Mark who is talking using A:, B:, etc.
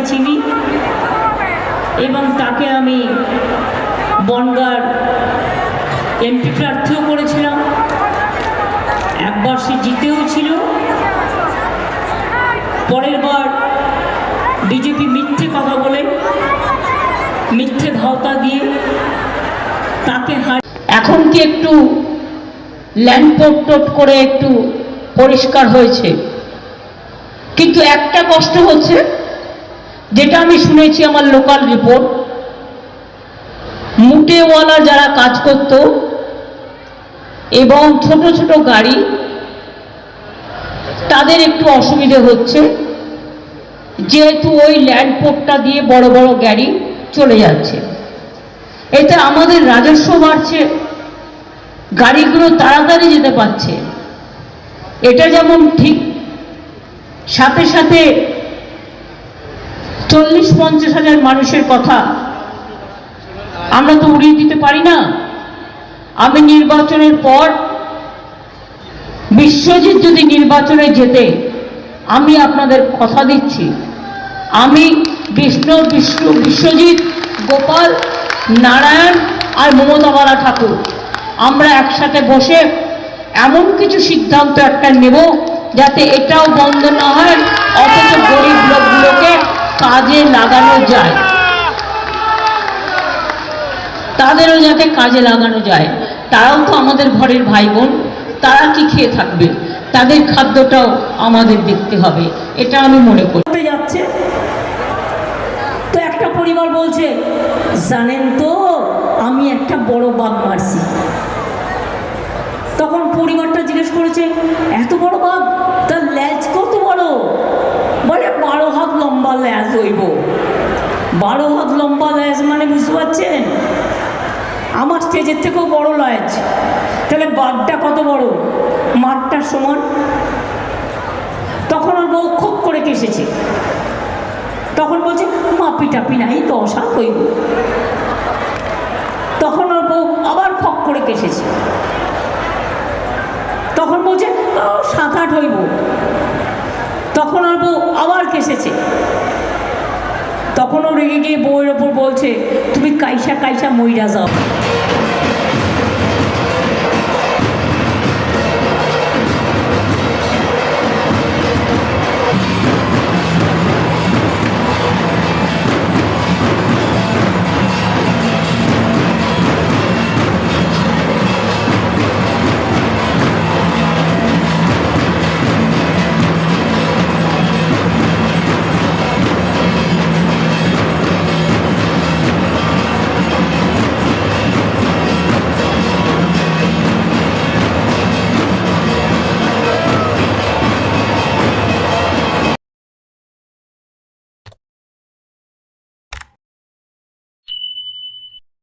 A: চিনি এবং তাকে আমি বনগাঁর এমপি প্রার্থীও করেছিলাম। একবার সে জিতেও ছিল, পরের বার বিজেপি মিথ্যে কথা বলে মিথ্যে ভাওতা দিয়ে তাকে এখন কি একটু ল্যান্ডপোর্ট টোট করে একটু পরিষ্কার হয়েছে, কিন্তু একটা কষ্ট হচ্ছে, যেটা আমি শুনেছি আমার লোকাল রিপোর্ট, মুটেওয়ালা যারা কাজ করত এবং ছোট ছোট গাড়ি, তাদের একটু অসুবিধে হচ্ছে, যেহেতু ওই ল্যান্ডপোর্টটা দিয়ে বড় বড় গাড়ি চলে যাচ্ছে। এতে আমাদের রাজস্ব বাড়ছে, গাড়িগুলো তাড়াতাড়ি যেতে পারছে, এটা যেমন ঠিক, সাথে সাথে 40-50 হাজার মানুষের কথা আমরা তো উড়িয়ে দিতে পারি না। আমি নির্বাচনের পর বিশ্বজিৎ যদি নির্বাচনে জেতে, আমি আপনাদের কথা দিচ্ছি, আমি বিশ্বজিৎ, গোপাল, নারায়ণ আর মমতাবালা ঠাকুর আমরা একসাথে বসে এমন কিছু সিদ্ধান্ত একটা নেব যাতে এটাও বন্ধ না হয়, অথচ গরিব লোকগুলোকে কাজে লাগানো যায়, তাদেরও যাতে কাজে লাগানো যায়। তারাও তো আমাদের ঘরের ভাই বোন, তারা কি খেয়ে থাকবে, তাদের খাদ্যটাও আমাদের দেখতে হবে, এটা আমি মনে করতে যাচ্ছে। তো একটা পরিবার বলছে, জানেন তো আমি একটা বড় বাঘ মারছি। তখন পরিবারটা জিজ্ঞেস করেছে, এত বড় বাঘ, তার ল্যাজ কত বড়? বলে 12 হাত লম্বা ল্যাজ হইব। 12 হাত লম্বা ল্যাজ মানে বুঝতে পারছেন, আমার স্টেজের থেকেও বড় ল্যাজ। তাহলে বাঘটা কত বড়? মাঠটার সমান। তখন ওর বউ খুব করে কেসেছে। তখন বলছে, মাপি টাপি নাই, 10 হাত হইব। তখন ওর বউ আবার খপ করে কেসেছে। তখন বলছে 7-8 হইব। তখন ওর বউ আবার কেসেছে। তখন ও রেগে গিয়ে বউয়ের ওপর বলছে, তুমি কাইসা কাইসা মইরা যাও।